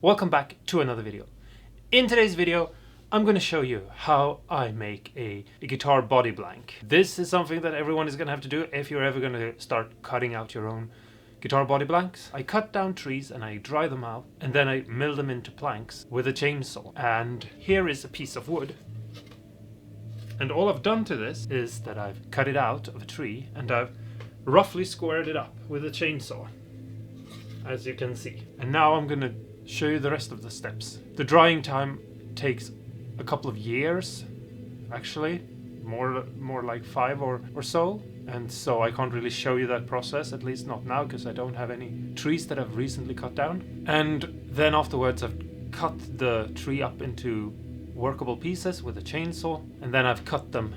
Welcome back to another video. In today's video, I'm going to show you how I make a guitar body blank. This is something that everyone is going to have to do if you're ever going to start cutting out your own guitar body blanks. I cut down trees and I dry them out, and then I mill them into planks with a chainsaw. And here is a piece of wood. And all I've done to this is that I've cut it out of a tree and I've roughly squared it up with a chainsaw, as you can see. And now I'm going to show you the rest of the steps. The drying time takes a couple of years, actually, more like 5 or so. And so I can't really show you that process, at least not now, because I don't have any trees that I've recently cut down. And then afterwards I've cut the tree up into workable pieces with a chainsaw, and then I've cut them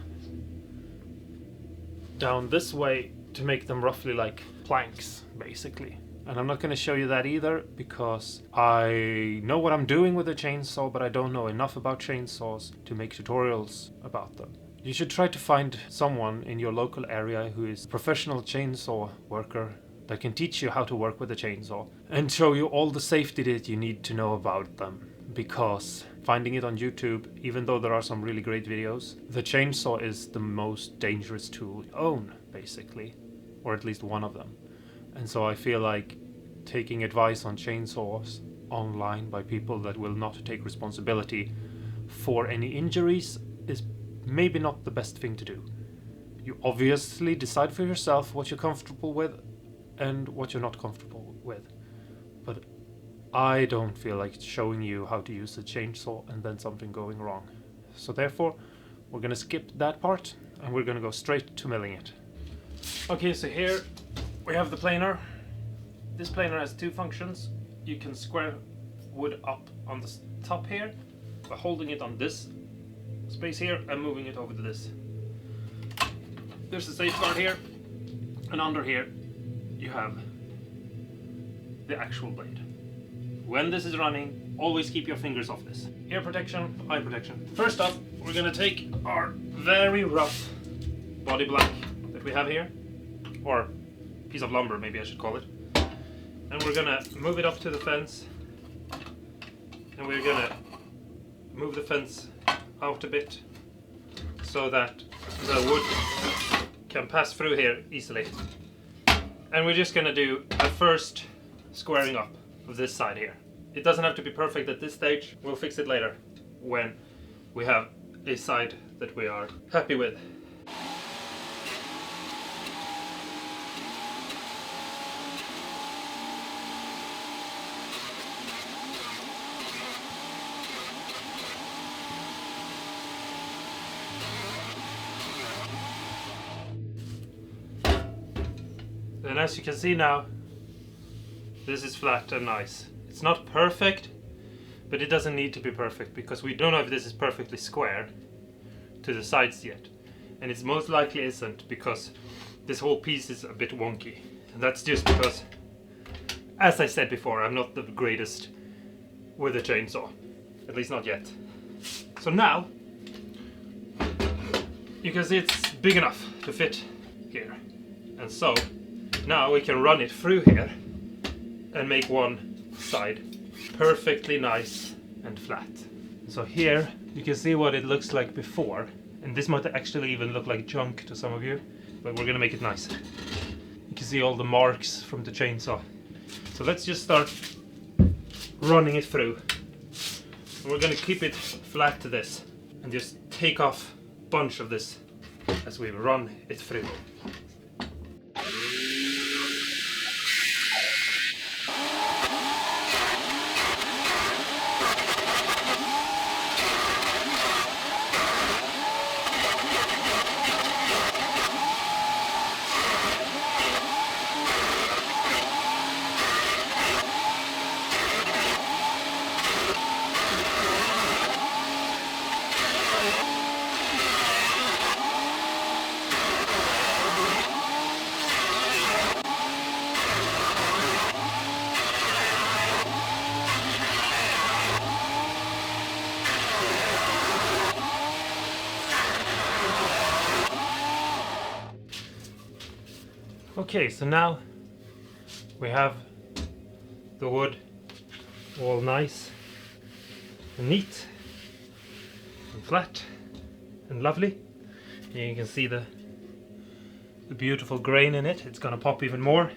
down this way to make them roughly like planks, basically. And I'm not going to show you that either, because I know what I'm doing with a chainsaw, but I don't know enough about chainsaws to make tutorials about them. You should try to find someone in your local area who is a professional chainsaw worker that can teach you how to work with a chainsaw and show you all the safety that you need to know about them. Because finding it on YouTube, even though there are some really great videos, the chainsaw is the most dangerous tool you own, basically, or at least one of them. And so I feel like taking advice on chainsaws online by people that will not take responsibility for any injuries is maybe not the best thing to do. You obviously decide for yourself what you're comfortable with and what you're not comfortable with. But I don't feel like showing you how to use a chainsaw and then something going wrong. So therefore, we're going to skip that part and we're going to go straight to milling it. Okay, so here we have the planer. This planer has two functions. You can square wood up on the top here by holding it on this space here and moving it over to this. There's a safeguard here, and under here you have the actual blade. When this is running, always keep your fingers off this. Ear protection, eye protection. First up, we're going to take our very rough body blank that we have here, or piece of lumber maybe I should call it, and we're gonna move it up to the fence, and we're gonna move the fence out a bit so that the wood can pass through here easily. And we're just gonna do a first squaring up of this side here. It doesn't have to be perfect at this stage. We'll fix it later when we have a side that we are happy with. And as you can see now, this is flat and nice. It's not perfect, but it doesn't need to be perfect, because we don't know if this is perfectly square to the sides yet. And it's most likely isn't, because this whole piece is a bit wonky. And that's just because, as I said before, I'm not the greatest with a chainsaw. At least not yet. So now, you can see it's big enough to fit here. And so, now we can run it through here and make one side perfectly nice and flat. So here you can see what it looks like before, and this might actually even look like junk to some of you, but we're gonna make it nice. You can see all the marks from the chainsaw. So let's just start running it through. And we're gonna keep it flat to this and just take off a bunch of this as we run it through. Okay, so now we have the wood all nice and neat and flat and lovely. And you can see the beautiful grain in it. It's gonna pop even more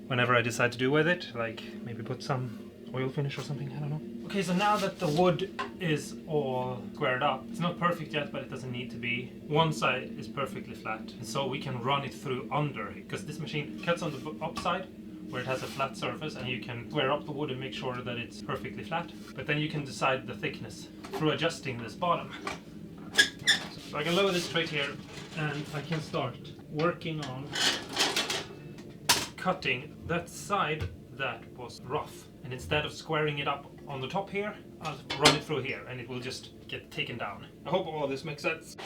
whenever I decide to do with it, like maybe put some oil finish or something, I don't know. Okay, so now that the wood is all squared up, it's not perfect yet, but it doesn't need to be. One side is perfectly flat, and so we can run it through under, because this machine cuts on the upside where it has a flat surface, and you can square up the wood and make sure that it's perfectly flat, but then you can decide the thickness through adjusting this bottom. So I can lower this straight here, and I can start working on cutting that side that was rough. And instead of squaring it up on the top here, I'll run it through here and it will just get taken down. I hope all of this makes sense.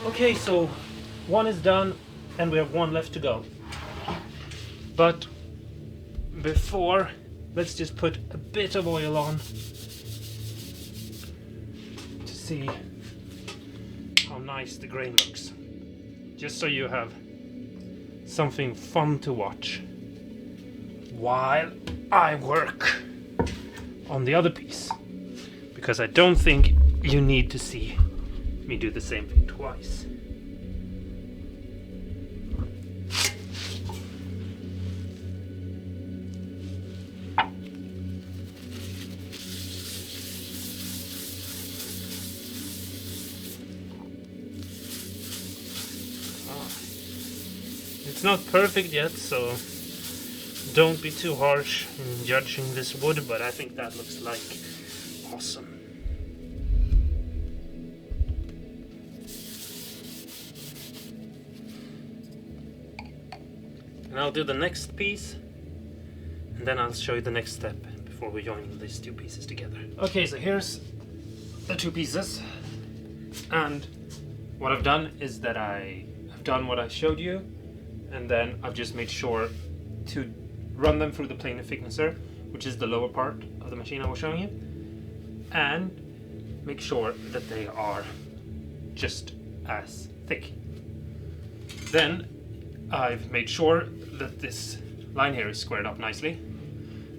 Okay, so one is done and we have one left to go. But before, let's just put a bit of oil on to see how nice the grain looks. Just so you have something fun to watch while I work on the other piece. Because I don't think you need to see me do the same thing twice. It's not perfect yet, so don't be too harsh in judging this wood, but I think that looks like awesome. And I'll do the next piece, and then I'll show you the next step before we join these two pieces together. Okay, so here's the two pieces, and what I've done is that I have done what I showed you, and then I've just made sure to run them through the planer thicknesser, which is the lower part of the machine I was showing you, and make sure that they are just as thick. Then I've made sure that this line here is squared up nicely,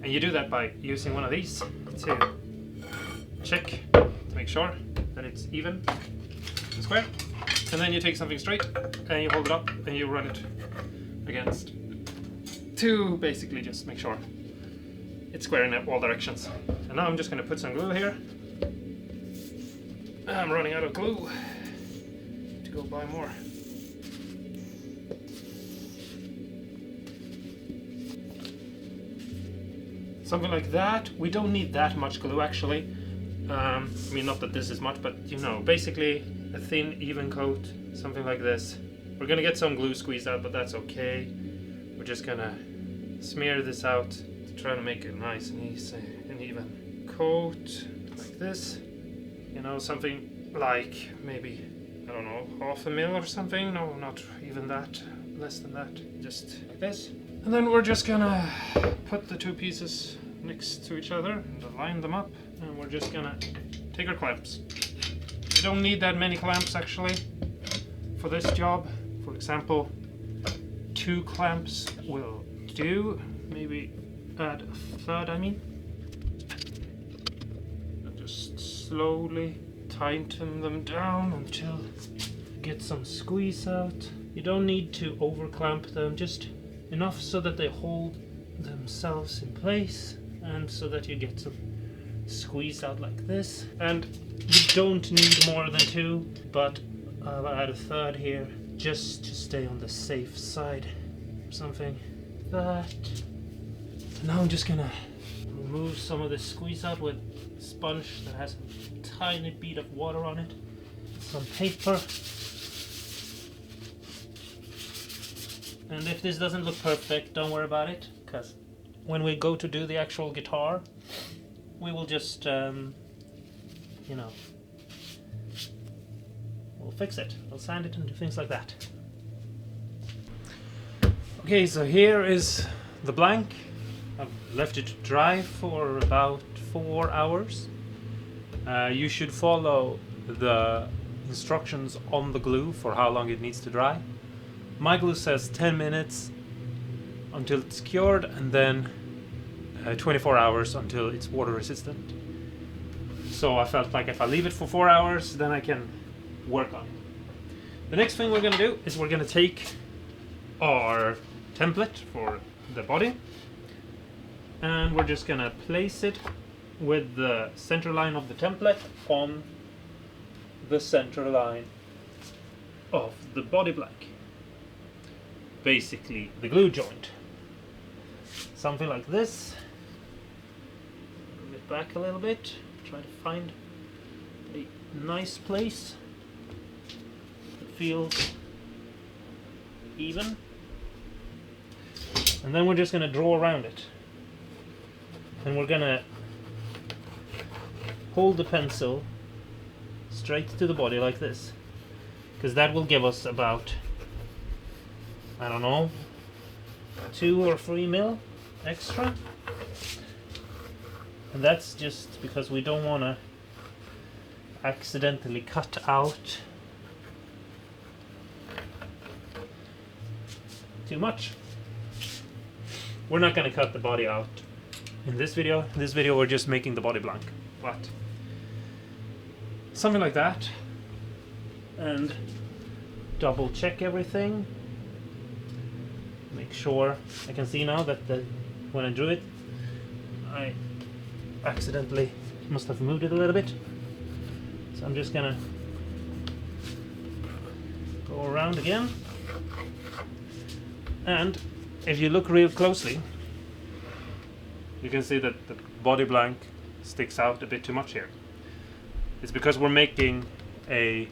and you do that by using one of these to check to make sure that it's even and square, and then you take something straight and you hold it up and you run it against to basically just make sure it's square in all directions. And now I'm just going to put some glue here. I'm running out of glue to go buy more. Something like that. We don't need that much glue actually. I mean, not that this is much, but you know, basically a thin, even coat, something like this. We're gonna get some glue squeezed out, but that's okay. We're just gonna smear this out to try to make it nice and easy and even coat like this. You know, something like maybe, I don't know, 1/2 mil or something. No, not even that. Less than that. Just like this. And then we're just gonna put the two pieces next to each other and line them up, and we're just gonna take our clamps. We don't need that many clamps actually for this job. For example, 2 clamps will do. Maybe add a third, I mean. And just slowly tighten them down until you get some squeeze out. You don't need to over clamp them, just enough so that they hold themselves in place and so that you get some squeeze out like this. And you don't need more than 2, but I'll add a 3rd here just to stay on the safe side. Something like that. Now I'm just gonna remove some of the squeeze out with a sponge that has a tiny bit of water on it, some paper. And if this doesn't look perfect, don't worry about it, because when we go to do the actual guitar, we will just, you know, we'll fix it. We'll sand it and do things like that. Okay, so here is the blank. I've left it to dry for about 4 hours. You should follow the instructions on the glue for how long it needs to dry. My glue says 10 minutes until it's cured, and then 24 hours until it's water resistant. So I felt like if I leave it for 4 hours, then I can work on it. The next thing we're going to do is we're going to take our template for the body, and we're just going to place it with the center line of the template on the center line of the body blank. Basically the glue joint. Something like this. Move it back a little bit. Try to find a nice place that feels even. And then we're just going to draw around it. And we're going to hold the pencil straight to the body like this, because that will give us about, I don't know, 2 or 3 mil extra. And that's just because we don't want to accidentally cut out too much. We're not going to cut the body out in this video. In this video we're just making the body blank. But something like that. And double check everything. Make sure I can see now that when I drew it, I accidentally must have moved it a little bit. So I'm just gonna go around again. And if you look real closely, you can see that the body blank sticks out a bit too much here. It's because we're making a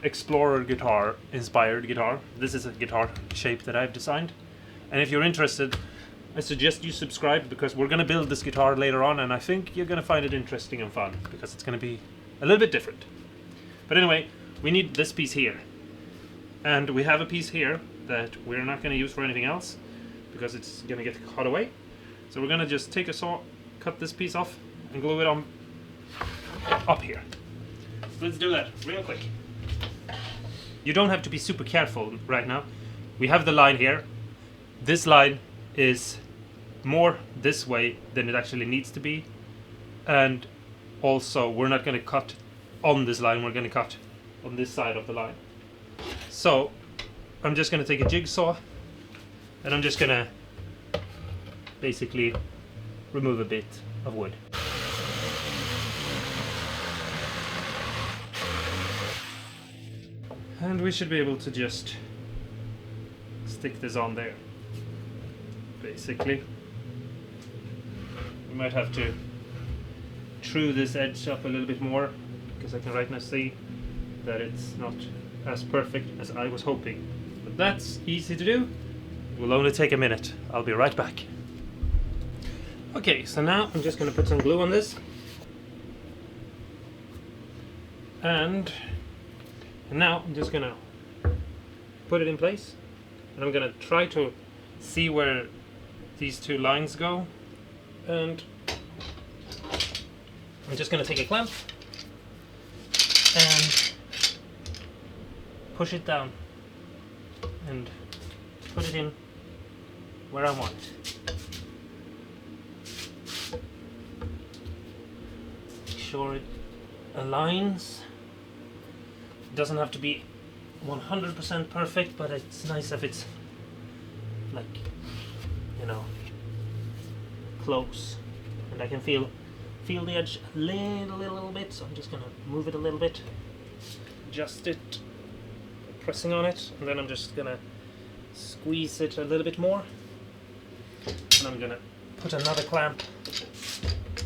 Explorer guitar inspired guitar. This is a guitar shape that I've designed, and if you're interested, I suggest you subscribe, because we're going to build this guitar later on, and I think you're going to find it interesting and fun, because it's going to be a little bit different. But anyway, we need this piece here, and we have a piece here that we're not going to use for anything else because it's going to get cut away. So we're going to just take a saw, cut this piece off, and glue it on up here. So let's do that real quick. You don't have to be super careful right now. We have the line here. This line is more this way than it actually needs to be, and also we're not going to cut on this line, we're going to cut on this side of the line. So I'm just going to take a jigsaw and I'm just going to basically remove a bit of wood. And we should be able to just stick this on there. Basically, we might have to true this edge up a little bit more, because I can right now see that it's not as perfect as I was hoping. But that's easy to do. It will only take a minute. I'll be right back. Okay, so now I'm just going to put some glue on this. And now I'm just going to put it in place. And I'm going to try to see where these two lines go. And I'm just going to take a clamp and push it down and put it in where I want it. Make sure it aligns. It doesn't have to be 100% perfect, but it's nice if it's like, you know, close. And I can feel the edge a little bit, so I'm just gonna move it a little bit, adjust it, pressing on it, and then I'm just gonna squeeze it a little bit more. And I'm gonna put another clamp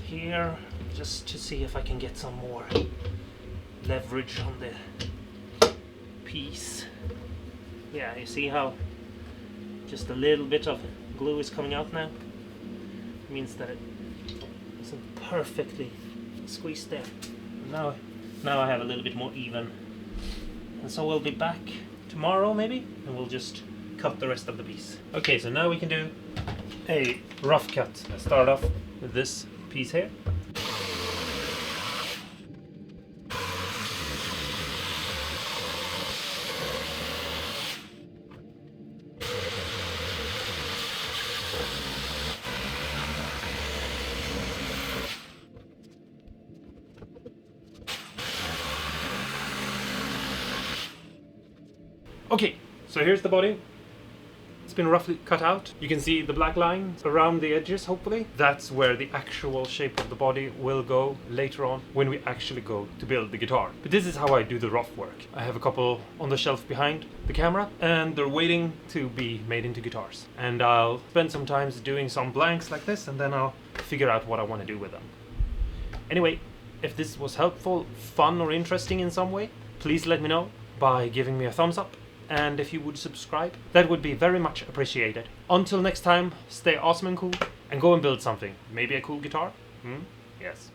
here just to see if I can get some more leverage on the piece. Yeah, you see how just a little bit of glue is coming out now? It means that it isn't perfectly squeezed there. Now I have a little bit more even. And so we'll be back tomorrow maybe, and we'll just cut the rest of the piece. Okay, so now we can do a rough cut. I start off with this piece here. Okay, so here's the body. It's been roughly cut out. You can see the black lines around the edges, hopefully. That's where the actual shape of the body will go later on when we actually go to build the guitar. But this is how I do the rough work. I have a couple on the shelf behind the camera, and they're waiting to be made into guitars. And I'll spend some time doing some blanks like this, and then I'll figure out what I want to do with them. Anyway, if this was helpful, fun, or interesting in some way, please let me know by giving me a thumbs up. And if you would subscribe, that would be very much appreciated. Until next time, stay awesome and cool, and go and build something. Maybe a cool guitar? Yes.